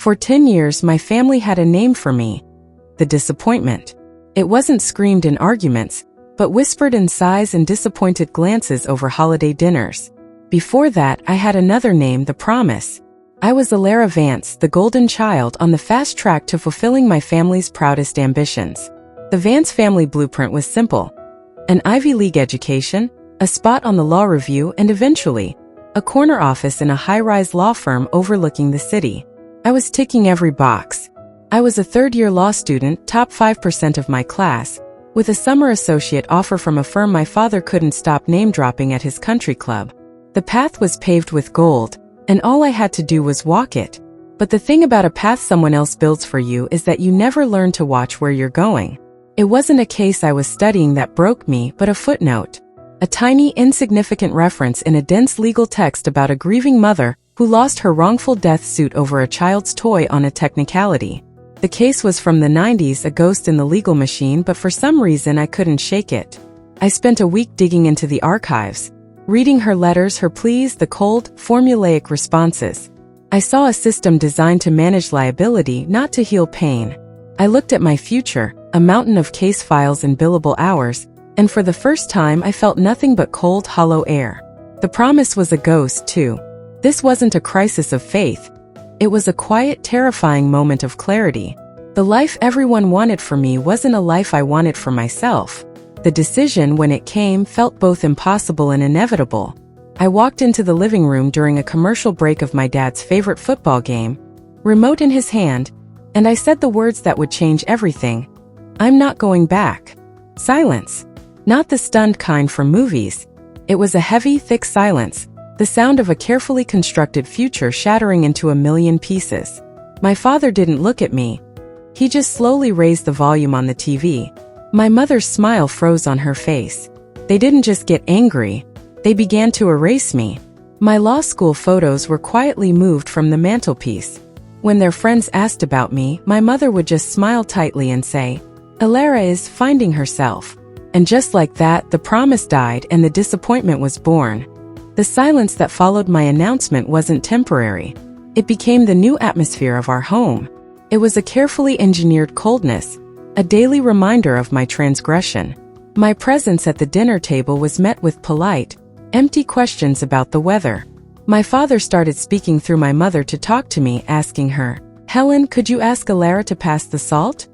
For 10 years my family had a name for me: the disappointment. It wasn't screamed in arguments, but whispered in sighs and disappointed glances over holiday dinners. Before that, I had another name: the promise. I was Alara Vance, the golden child on the fast track to fulfilling my family's proudest ambitions. The Vance family blueprint was simple: an Ivy League education, a spot on the law review, and eventually, a corner office in a high-rise law firm overlooking the city. I was ticking every box. I was a third-year law student, top 5% of my class, with a summer associate offer from a firm my father couldn't stop name-dropping at his country club. The path was paved with gold, and all I had to do was walk it. But the thing about a path someone else builds for you is that you never learn to watch where you're going. It wasn't a case I was studying that broke me, but a footnote. A tiny, insignificant reference in a dense legal text about a grieving mother who lost her wrongful death suit over a child's toy on a technicality. The case was from the 90s, a ghost in the legal machine, but for some reason I couldn't shake it. I spent a week digging into the archives, reading her letters, her pleas, the cold, formulaic responses. I saw a system designed to manage liability, not to heal pain. I looked at my future, a mountain of case files and billable hours, and for the first time I felt nothing but cold, hollow air. The promise was a ghost, too. This wasn't a crisis of faith. It was a quiet, terrifying moment of clarity. The life everyone wanted for me wasn't a life I wanted for myself. The decision, when it came, felt both impossible and inevitable. I walked into the living room during a commercial break of my dad's favorite football game, remote in his hand, and I said the words that would change everything: "I'm not going back." Silence. Not the stunned kind from movies. It was a heavy, thick silence, the sound of a carefully constructed future shattering into a million pieces. My father didn't look at me. He just slowly raised the volume on the TV. My mother's smile froze on her face. They didn't just get angry. They began to erase me. My law school photos were quietly moved from the mantelpiece. When their friends asked about me, my mother would just smile tightly and say, "Alara is finding herself." And just like that, the promise died and the disappointment was born. The silence that followed my announcement wasn't temporary. It became the new atmosphere of our home. It was a carefully engineered coldness, a daily reminder of my transgression. My presence at the dinner table was met with polite, empty questions about the weather. My father started speaking through my mother to talk to me, asking her, "Helen, could you ask Alara to pass the salt?"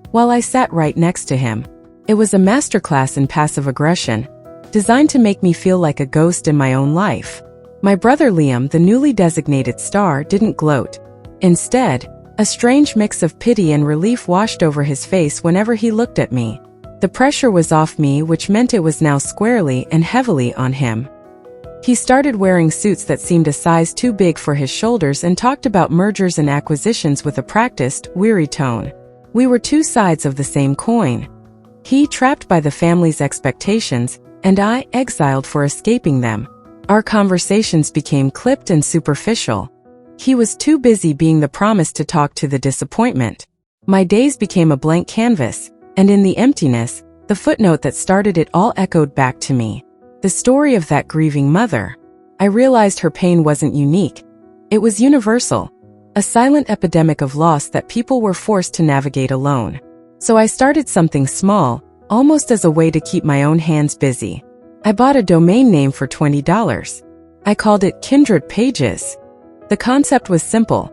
While I sat right next to him. It was a masterclass in passive aggression, designed to make me feel like a ghost in my own life. My brother Liam, the newly designated star, didn't gloat. Instead, a strange mix of pity and relief washed over his face whenever he looked at me. The pressure was off me, which meant it was now squarely and heavily on him. He started wearing suits that seemed a size too big for his shoulders and talked about mergers and acquisitions with a practiced, weary tone. We were two sides of the same coin. He, trapped by the family's expectations, and I, exiled for escaping them. Our conversations became clipped and superficial. He was too busy being the promise to talk to the disappointment. My days became a blank canvas, and in the emptiness, the footnote that started it all echoed back to me. The story of that grieving mother. I realized her pain wasn't unique. It was universal, a silent epidemic of loss that people were forced to navigate alone. So I started something small, almost as a way to keep my own hands busy. I bought a domain name for $20. I called it Kindred Pages. The concept was simple: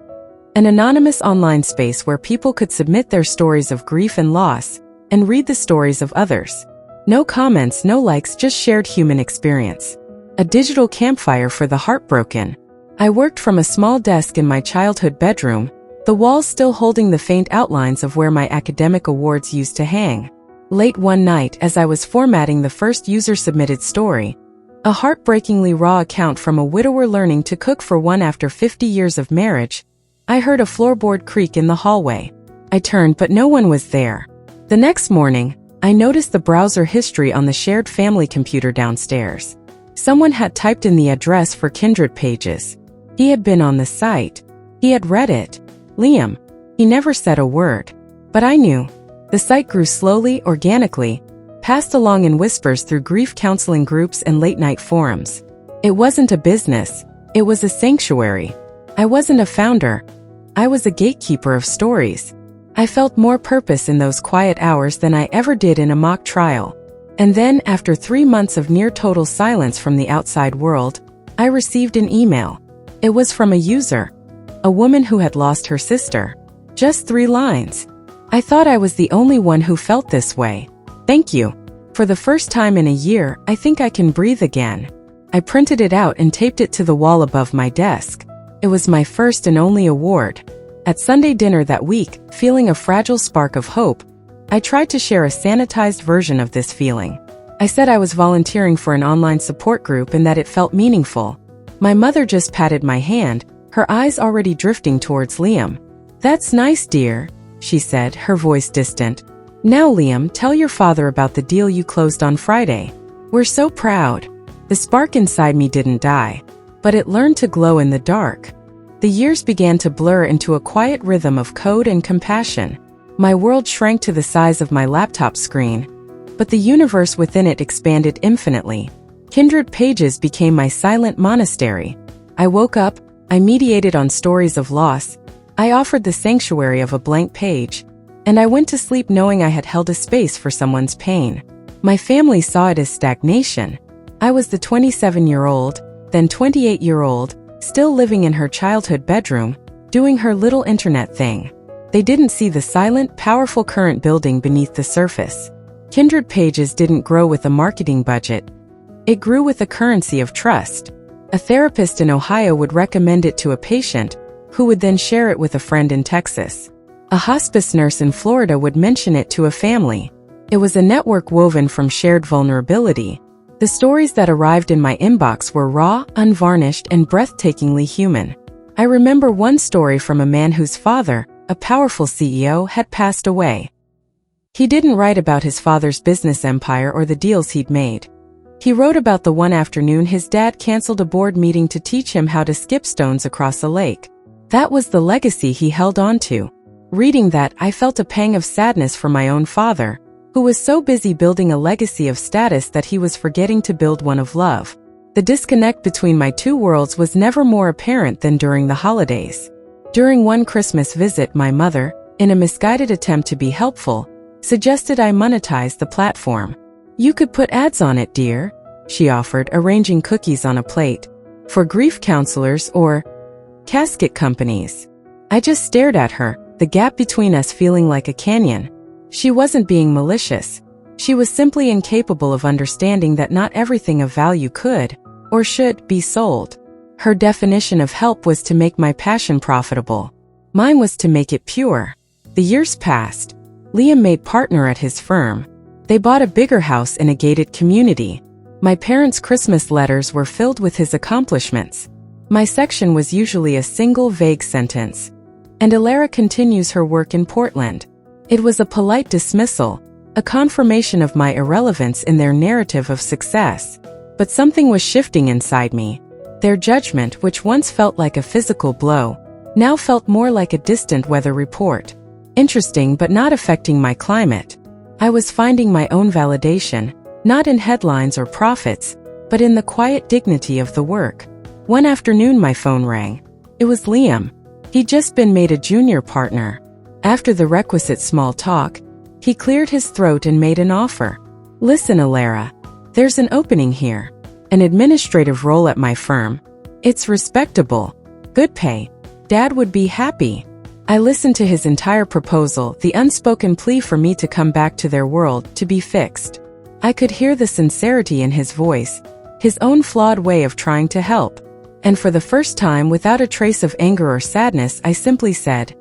an anonymous online space where people could submit their stories of grief and loss, and read the stories of others. No comments, no likes, just shared human experience. A digital campfire for the heartbroken. I worked from a small desk in my childhood bedroom, the walls still holding the faint outlines of where my academic awards used to hang. Late one night, as I was formatting the first user-submitted story, a heartbreakingly raw account from a widower learning to cook for one after 50 years of marriage, I heard a floorboard creak in the hallway. I turned, but no one was there. The next morning, I noticed the browser history on the shared family computer downstairs. Someone had typed in the address for Kindred Pages. He had been on the site. He had read it. Liam. He never said a word. But I knew. The site grew slowly, organically, passed along in whispers through grief counseling groups and late-night forums. It wasn't a business. It was a sanctuary. I wasn't a founder. I was a gatekeeper of stories. I felt more purpose in those quiet hours than I ever did in a mock trial. And then, after 3 months of near-total silence from the outside world, I received an email. It was from a user, a woman who had lost her sister. Just 3 lines. I thought I was the only one who felt this way. Thank you. For the first time in a year, I think I can breathe again. I printed it out and taped it to the wall above my desk. It was my first and only award. At Sunday dinner that week, feeling a fragile spark of hope, I tried to share a sanitized version of this feeling. I said I was volunteering for an online support group and that it felt meaningful. My mother just patted my hand, her eyes already drifting towards Liam. "That's nice, dear," she said, her voice distant. "Now, Liam, tell your father about the deal you closed on Friday. We're so proud." The spark inside me didn't die, but it learned to glow in the dark. The years began to blur into a quiet rhythm of code and compassion. My world shrank to the size of my laptop screen, but the universe within it expanded infinitely. Kindred pages became my silent monastery. I woke up, I mediated on stories of loss, I offered the sanctuary of a blank page, and I went to sleep knowing I had held a space for someone's pain. My family saw it as stagnation. I was the 27-year-old, then 28-year-old, still living in her childhood bedroom, doing her little internet thing. They didn't see the silent, powerful current building beneath the surface. Kindred Pages didn't grow with a marketing budget. It grew with a currency of trust. A therapist in Ohio would recommend it to a patient, who would then share it with a friend in Texas. A hospice nurse in Florida would mention it to a family. It was a network woven from shared vulnerability. The stories that arrived in my inbox were raw, unvarnished, and breathtakingly human. I remember one story from a man whose father, a powerful CEO, had passed away. He didn't write about his father's business empire or the deals he'd made. He wrote about the one afternoon his dad canceled a board meeting to teach him how to skip stones across a lake. That was the legacy he held on to. Reading that, I felt a pang of sadness for my own father, who was so busy building a legacy of status that he was forgetting to build one of love. The disconnect between my two worlds was never more apparent than during the holidays. During one Christmas visit, my mother, in a misguided attempt to be helpful, suggested I monetize the platform. "You could put ads on it, dear," she offered, arranging cookies on a plate. "For grief counselors or casket companies." I just stared at her, the gap between us feeling like a canyon. She wasn't being malicious. She was simply incapable of understanding that not everything of value could, or should, be sold. Her definition of help was to make my passion profitable. Mine was to make it pure. The years passed. Liam made partner at his firm. They bought a bigger house in a gated community. My parents' Christmas letters were filled with his accomplishments. My section was usually a single vague sentence. "And Alara continues her work in Portland." It was a polite dismissal, a confirmation of my irrelevance in their narrative of success. But something was shifting inside me. Their judgment, which once felt like a physical blow, now felt more like a distant weather report. Interesting but not affecting my climate. I was finding my own validation, not in headlines or profits, but in the quiet dignity of the work. One afternoon my phone rang. It was Liam. He'd just been made a junior partner. After the requisite small talk, he cleared his throat and made an offer. "Listen, Alara, there's an opening here. An administrative role at my firm. It's respectable. Good pay. Dad would be happy." I listened to his entire proposal, the unspoken plea for me to come back to their world, to be fixed. I could hear the sincerity in his voice, his own flawed way of trying to help. And for the first time, without a trace of anger or sadness, I simply said,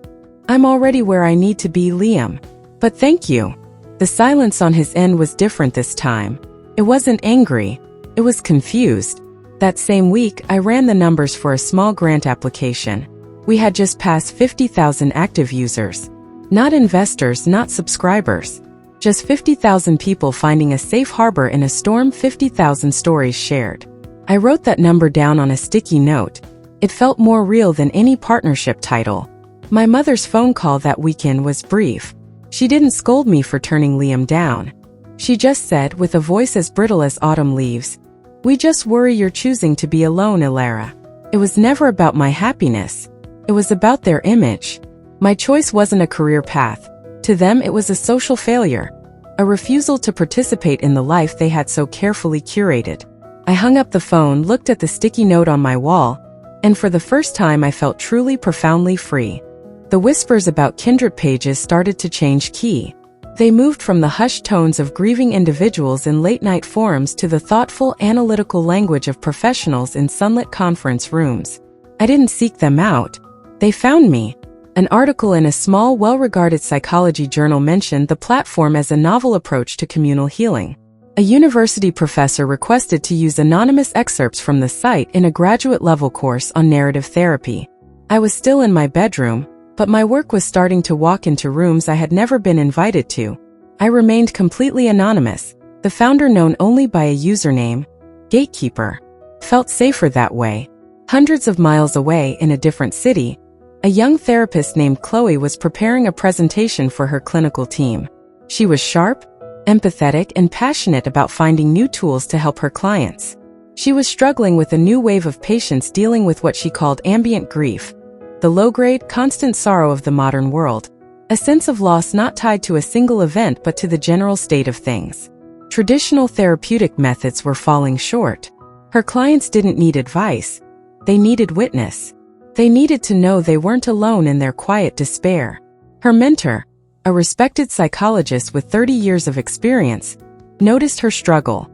"I'm already where I need to be, Liam. But thank you." The silence on his end was different this time. It wasn't angry. It was confused. That same week, I ran the numbers for a small grant application. We had just passed 50,000 active users. Not investors, not subscribers. Just 50,000 people finding a safe harbor in a storm, 50,000 stories shared. I wrote that number down on a sticky note. It felt more real than any partnership title. My mother's phone call that weekend was brief. She didn't scold me for turning Liam down. She just said, with a voice as brittle as autumn leaves, "We just worry you're choosing to be alone, Alara." It was never about my happiness. It was about their image. My choice wasn't a career path. To them, it was a social failure, a refusal to participate in the life they had so carefully curated. I hung up the phone, looked at the sticky note on my wall, and for the first time I felt truly profoundly free. The whispers about kindred pages started to change key. They moved from the hushed tones of grieving individuals in late-night forums to the thoughtful, analytical language of professionals in sunlit conference rooms. I didn't seek them out. They found me. An article in a small, well-regarded psychology journal mentioned the platform as a novel approach to communal healing. A university professor requested to use anonymous excerpts from the site in a graduate-level course on narrative therapy. I was still in my bedroom, but my work was starting to walk into rooms I had never been invited to. I remained completely anonymous, the founder known only by a username, Gatekeeper. Felt safer that way. Hundreds of miles away in a different city, a young therapist named Chloe was preparing a presentation for her clinical team. She was sharp, empathetic, and passionate about finding new tools to help her clients. She was struggling with a new wave of patients dealing with what she called ambient grief, the low-grade, constant sorrow of the modern world, a sense of loss not tied to a single event but to the general state of things. Traditional therapeutic methods were falling short. Her clients didn't need advice. They needed witness. They needed to know they weren't alone in their quiet despair. Her mentor, a respected psychologist with 30 years of experience, noticed her struggle.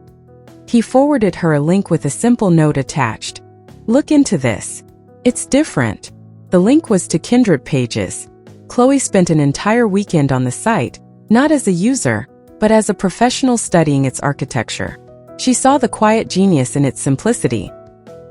He forwarded her a link with a simple note attached. "Look into this. It's different." The link was to Kindred Pages. Chloe spent an entire weekend on the site, not as a user, but as a professional studying its architecture. She saw the quiet genius in its simplicity,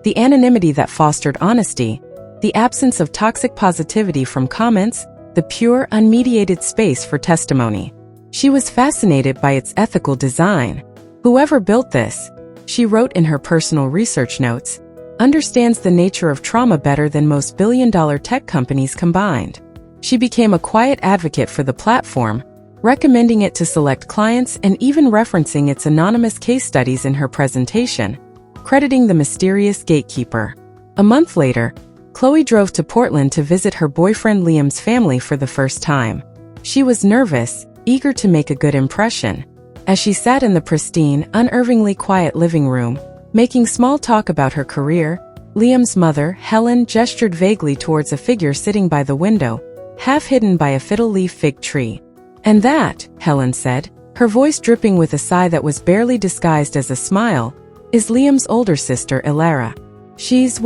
the anonymity that fostered honesty, the absence of toxic positivity from comments, the pure, unmediated space for testimony. She was fascinated by its ethical design. "Whoever built this," she wrote in her personal research notes, "understands the nature of trauma better than most billion-dollar tech companies combined." She became a quiet advocate for the platform, recommending it to select clients and even referencing its anonymous case studies in her presentation, crediting the mysterious gatekeeper. A month later, Chloe drove to Portland to visit her boyfriend Liam's family for the first time. She was nervous, eager to make a good impression. As she sat in the pristine, unervingly quiet living room, making small talk about her career, Liam's mother, Helen, gestured vaguely towards a figure sitting by the window, half hidden by a fiddle-leaf fig tree. "And that," Helen said, her voice dripping with a sigh that was barely disguised as a smile, "is Liam's older sister, Ilara. She's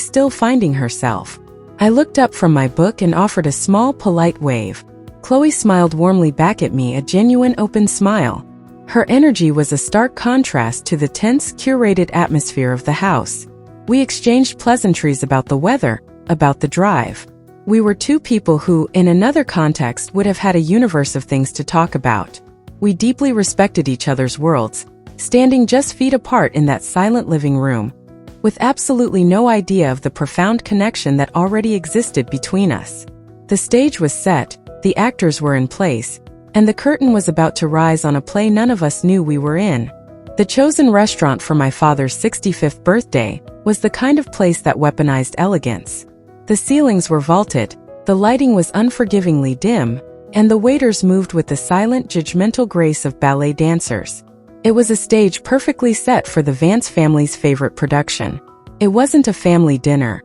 still finding herself." I looked up from my book and offered a small, polite wave. Chloe smiled warmly back at me, a genuine open smile. Her energy was a stark contrast to the tense, curated atmosphere of the house. We exchanged pleasantries about the weather, about the drive. We were two people who, in another context, would have had a universe of things to talk about. We deeply respected each other's worlds, standing just feet apart in that silent living room, with absolutely no idea of the profound connection that already existed between us. The stage was set, the actors were in place, and the curtain was about to rise on a play none of us knew we were in. The chosen restaurant for my father's 65th birthday was the kind of place that weaponized elegance. The ceilings were vaulted, the lighting was unforgivingly dim, and the waiters moved with the silent, judgmental grace of ballet dancers. It was a stage perfectly set for the Vance family's favorite production. It wasn't a family dinner.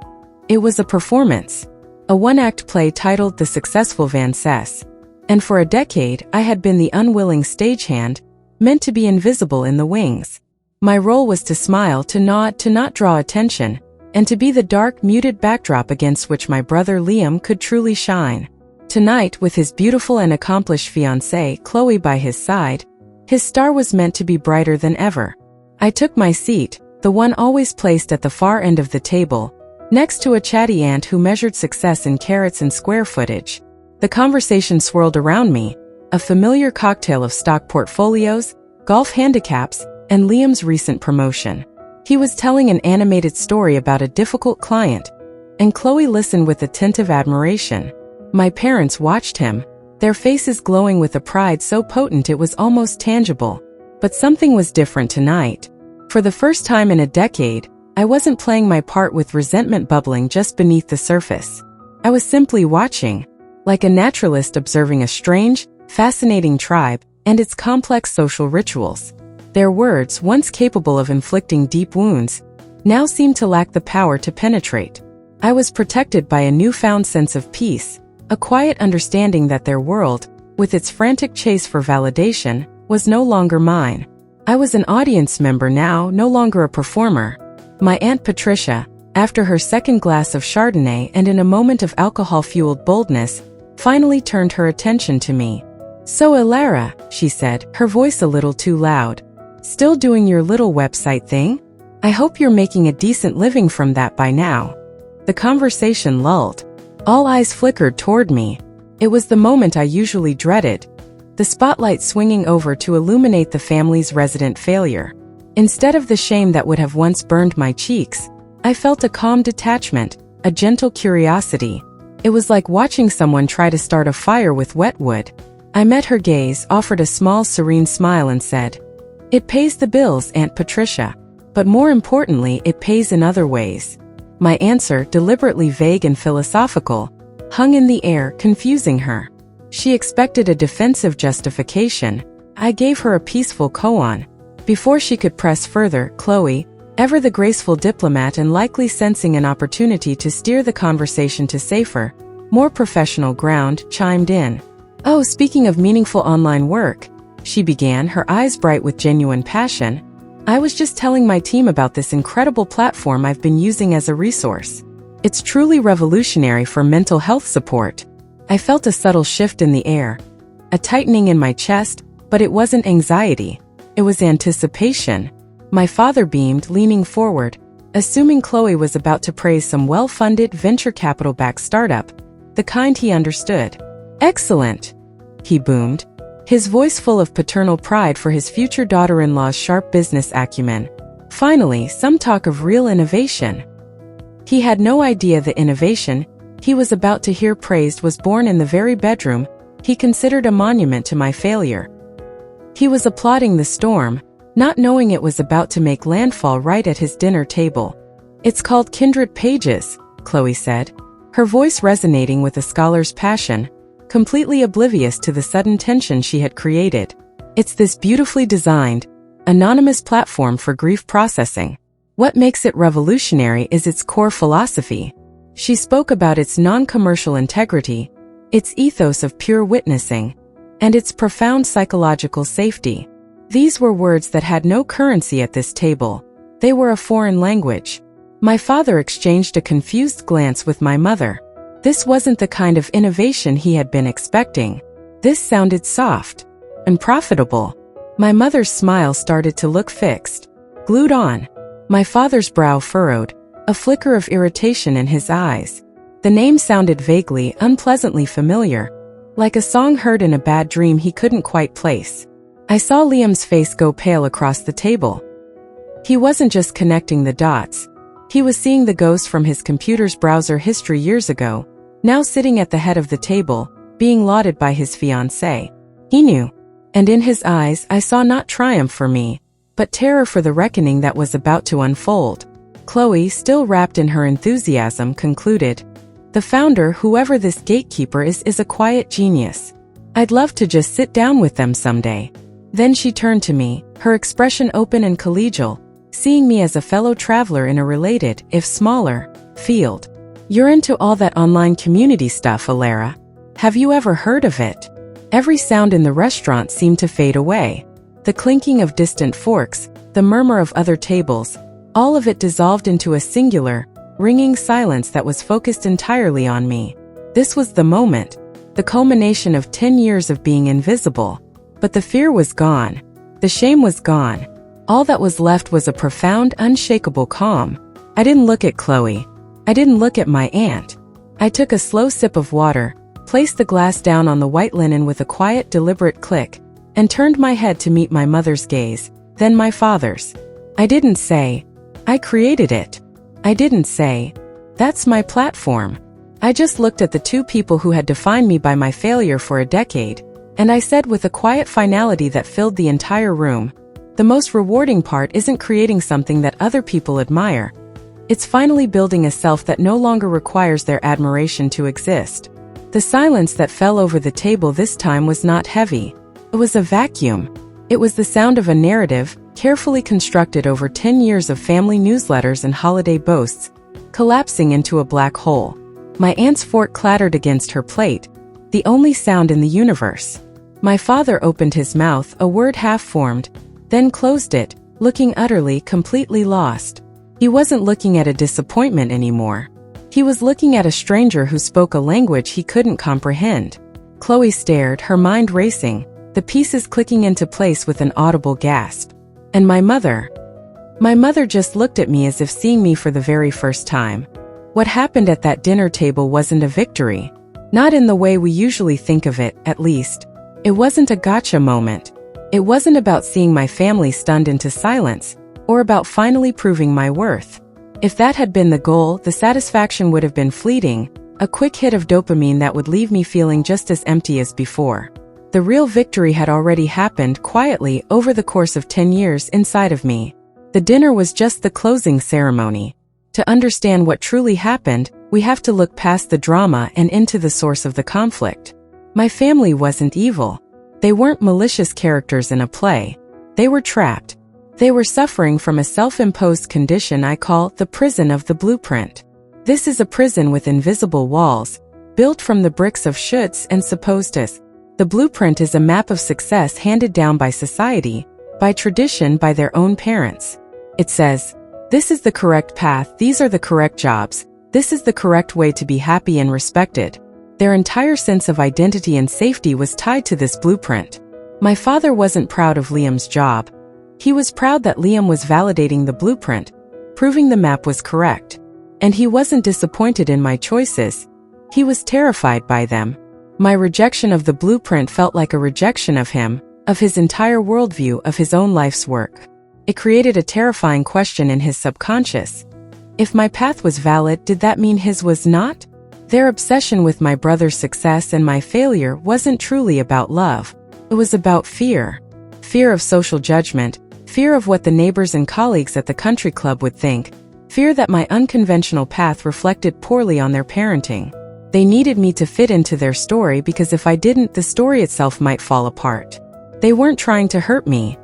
It was a performance. A one-act play titled The Successful Vancess. And for a decade, I had been the unwilling stagehand, meant to be invisible in the wings. My role was to smile, to nod, to not draw attention, and to be the dark, muted backdrop against which my brother Liam could truly shine. Tonight, with his beautiful and accomplished fiancée, Chloe, by his side, his star was meant to be brighter than ever. I took my seat, the one always placed at the far end of the table, next to a chatty aunt who measured success in carats and square footage. The conversation swirled around me, a familiar cocktail of stock portfolios, golf handicaps, and Liam's recent promotion. He was telling an animated story about a difficult client, and Chloe listened with attentive admiration. My parents watched him, their faces glowing with a pride so potent it was almost tangible. But something was different tonight. For the first time in a decade, I wasn't playing my part with resentment bubbling just beneath the surface. I was simply watching, like a naturalist observing a strange, fascinating tribe and its complex social rituals. Their words, once capable of inflicting deep wounds, now seemed to lack the power to penetrate. I was protected by a newfound sense of peace, a quiet understanding that their world, with its frantic chase for validation, was no longer mine. I was an audience member now, no longer a performer. My Aunt Patricia, after her second glass of Chardonnay and in a moment of alcohol-fueled boldness, finally turned her attention to me. "So Alara," she said, her voice a little too loud. "Still doing your little website thing? I hope you're making a decent living from that by now." The conversation lulled. All eyes flickered toward me. It was the moment I usually dreaded, the spotlight swinging over to illuminate the family's resident failure. Instead of the shame that would have once burned my cheeks, I felt a calm detachment, a gentle curiosity. It was like watching someone try to start a fire with wet wood. I met her gaze, offered a small, serene smile and said, "It pays the bills, Aunt Patricia. But more importantly, it pays in other ways." My answer, deliberately vague and philosophical, hung in the air, confusing her. She expected a defensive justification. I gave her a peaceful koan. Before she could press further, Chloe, ever the graceful diplomat and likely sensing an opportunity to steer the conversation to safer, more professional ground, chimed in. "Oh, speaking of meaningful online work," she began, her eyes bright with genuine passion, "I was just telling my team about this incredible platform I've been using as a resource. It's truly revolutionary for mental health support." I felt a subtle shift in the air, a tightening in my chest, but it wasn't anxiety. It was anticipation. My father beamed, leaning forward, assuming Chloe was about to praise some well-funded venture capital-backed startup, the kind he understood. "Excellent," he boomed, his voice full of paternal pride for his future daughter-in-law's sharp business acumen. Finally, some talk of real innovation. He had no idea the innovation he was about to hear praised was born in the very bedroom he considered a monument to my failure. He was applauding the storm, not knowing it was about to make landfall right at his dinner table. "It's called Kindred Pages," Chloe said, her voice resonating with a scholar's passion, completely oblivious to the sudden tension she had created. "It's this beautifully designed, anonymous platform for grief processing. What makes it revolutionary is its core philosophy." She spoke about its non-commercial integrity, its ethos of pure witnessing, and its profound psychological safety. These were words that had no currency at this table. They were a foreign language. My father exchanged a confused glance with my mother. This wasn't the kind of innovation he had been expecting. This sounded soft and profitable. My mother's smile started to look fixed, glued on. My father's brow furrowed, a flicker of irritation in his eyes. The name sounded vaguely, unpleasantly familiar, like a song heard in a bad dream he couldn't quite place. I saw Liam's face go pale across the table. He wasn't just connecting the dots. He was seeing the ghost from his computer's browser history years ago, now sitting at the head of the table, being lauded by his fiancée. He knew. And in his eyes I saw not triumph for me, but terror for the reckoning that was about to unfold. Chloe, still wrapped in her enthusiasm, concluded, "The founder, whoever this gatekeeper is a quiet genius. I'd love to just sit down with them someday." Then she turned to me, her expression open and collegial, seeing me as a fellow traveler in a related, if smaller, field. "You're into all that online community stuff, Alara. Have you ever heard of it?" Every sound in the restaurant seemed to fade away. The clinking of distant forks, the murmur of other tables, all of it dissolved into a singular, ringing silence that was focused entirely on me. This was the moment, the culmination of 10 years of being invisible. But the fear was gone. The shame was gone. All that was left was a profound, unshakable calm. I didn't look at Chloe. I didn't look at my aunt. I took a slow sip of water, placed the glass down on the white linen with a quiet, deliberate click, and turned my head to meet my mother's gaze, then my father's. I didn't say, "I created it." I didn't say, "That's my platform." I just looked at the two people who had defined me by my failure for a decade, and I said with a quiet finality that filled the entire room, "The most rewarding part isn't creating something that other people admire. It's finally building a self that no longer requires their admiration to exist. The silence that fell over the table this time was not heavy. It was a vacuum. It was the sound of a narrative, carefully constructed over 10 years of family newsletters and holiday boasts, collapsing into a black hole. My aunt's fork clattered against her plate, the only sound in the universe. My father opened his mouth, a word half-formed, then closed it, looking utterly, completely lost. He wasn't looking at a disappointment anymore. He was looking at a stranger who spoke a language he couldn't comprehend. Chloe stared, her mind racing, the pieces clicking into place with an audible gasp. And my mother? My mother just looked at me as if seeing me for the very first time. What happened at that dinner table wasn't a victory. Not in the way we usually think of it, at least. It wasn't a gotcha moment. It wasn't about seeing my family stunned into silence, or about finally proving my worth. If that had been the goal, the satisfaction would have been fleeting, a quick hit of dopamine that would leave me feeling just as empty as before. The real victory had already happened quietly over the course of 10 years inside of me. The dinner was just the closing ceremony. To understand what truly happened, we have to look past the drama and into the source of the conflict. My family wasn't evil. They weren't malicious characters in a play. They were trapped. They were suffering from a self-imposed condition I call the prison of the blueprint. This is a prison with invisible walls, built from the bricks of shoulds and supposeds. The blueprint is a map of success handed down by society, by tradition, by their own parents. It says, this is the correct path, these are the correct jobs, this is the correct way to be happy and respected. Their entire sense of identity and safety was tied to this blueprint. My father wasn't proud of Liam's job. He was proud that Liam was validating the blueprint, proving the map was correct. And he wasn't disappointed in my choices. He was terrified by them. My rejection of the blueprint felt like a rejection of him, of his entire worldview, of his own life's work. It created a terrifying question in his subconscious. If my path was valid, did that mean his was not? Their obsession with my brother's success and my failure wasn't truly about love. It was about fear. Fear of social judgment, fear of what the neighbors and colleagues at the country club would think, fear that my unconventional path reflected poorly on their parenting. They needed me to fit into their story because if I didn't, the story itself might fall apart. They weren't trying to hurt me.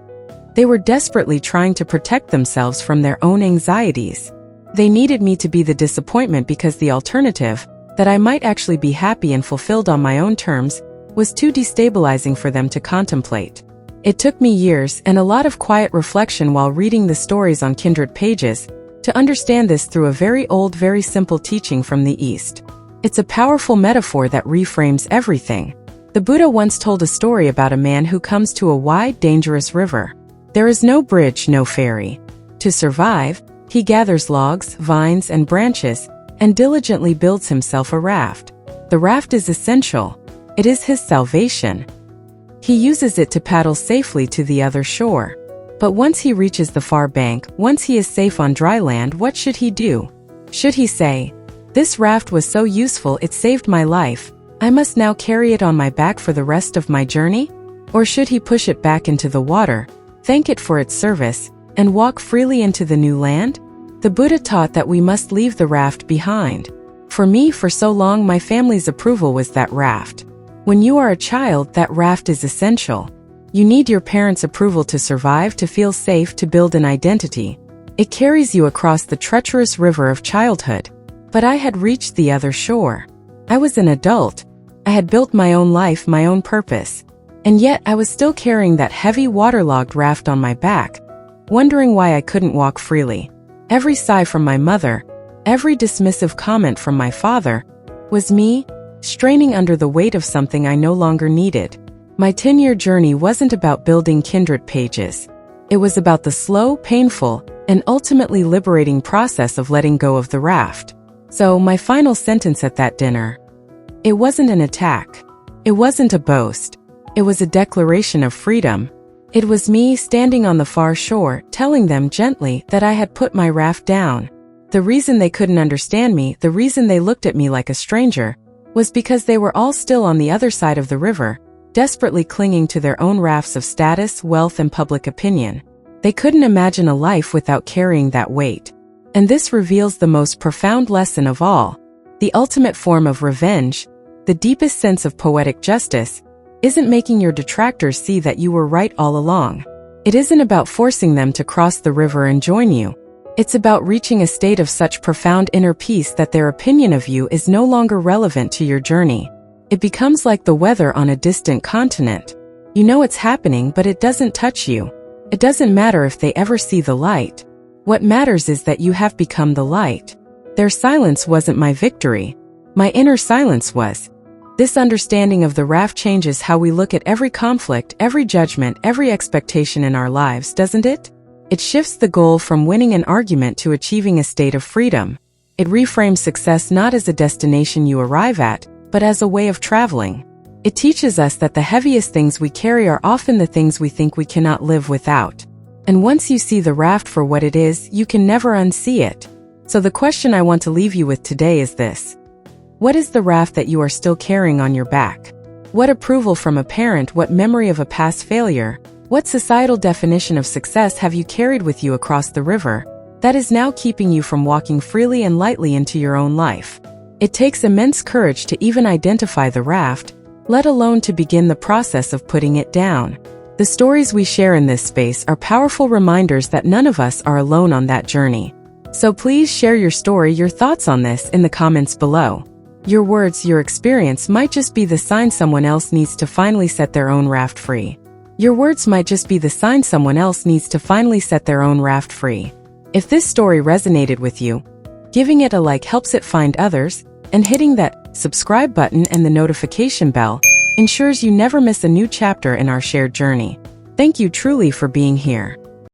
They were desperately trying to protect themselves from their own anxieties. They needed me to be the disappointment because the alternative, that I might actually be happy and fulfilled on my own terms, was too destabilizing for them to contemplate. It took me years and a lot of quiet reflection while reading the stories on kindred pages to understand this through a very old, very simple teaching from the East. It's a powerful metaphor that reframes everything. The Buddha once told a story about a man who comes to a wide, dangerous river. There is no bridge, no ferry. To survive, he gathers logs, vines, and branches, and diligently builds himself a raft. The raft is essential. It is his salvation. He uses it to paddle safely to the other shore. But once he reaches the far bank, once he is safe on dry land, what should he do? Should he say, "This raft was so useful, it saved my life. I must now carry it on my back for the rest of my journey"? Or should he push it back into the water, thank it for its service, and walk freely into the new land? The Buddha taught that we must leave the raft behind. For me, for so long, my family's approval was that raft. When you are a child, that raft is essential. You need your parents' approval to survive, to feel safe, to build an identity. It carries you across the treacherous river of childhood. But I had reached the other shore. I was an adult. I had built my own life, my own purpose. And yet I was still carrying that heavy waterlogged raft on my back, wondering why I couldn't walk freely. Every sigh from my mother, every dismissive comment from my father, was me, straining under the weight of something I no longer needed. My 10-year journey wasn't about building kindred pages. It was about the slow, painful, and ultimately liberating process of letting go of the raft. So, my final sentence at that dinner. It wasn't an attack. It wasn't a boast. It was a declaration of freedom. It was me standing on the far shore, telling them gently that I had put my raft down. The reason they couldn't understand me, the reason they looked at me like a stranger, was because they were all still on the other side of the river, desperately clinging to their own rafts of status, wealth, and public opinion. They couldn't imagine a life without carrying that weight. And this reveals the most profound lesson of all. The ultimate form of revenge, the deepest sense of poetic justice, isn't making your detractors see that you were right all along. It isn't about forcing them to cross the river and join you. It's about reaching a state of such profound inner peace that their opinion of you is no longer relevant to your journey. It becomes like the weather on a distant continent. You know it's happening, but it doesn't touch you. It doesn't matter if they ever see the light. What matters is that you have become the light. Their silence wasn't my victory. My inner silence was. This understanding of the raft changes how we look at every conflict, every judgment, every expectation in our lives, doesn't it? It shifts the goal from winning an argument to achieving a state of freedom. It reframes success not as a destination you arrive at, but as a way of traveling. It teaches us that the heaviest things we carry are often the things we think we cannot live without. And once you see the raft for what it is, you can never unsee it. So the question I want to leave you with today is this. What is the raft that you are still carrying on your back? What approval from a parent, what memory of a past failure, what societal definition of success have you carried with you across the river that is now keeping you from walking freely and lightly into your own life? It takes immense courage to even identify the raft, let alone to begin the process of putting it down. The stories we share in this space are powerful reminders that none of us are alone on that journey. So please share your story, your thoughts on this in the comments below. Your words, your experience might just be the sign someone else needs to finally set their own raft free. Your words might just be the sign someone else needs to finally set their own raft free. If this story resonated with you, giving it a like helps it find others, and hitting that subscribe button and the notification bell ensures you never miss a new chapter in our shared journey. Thank you truly for being here.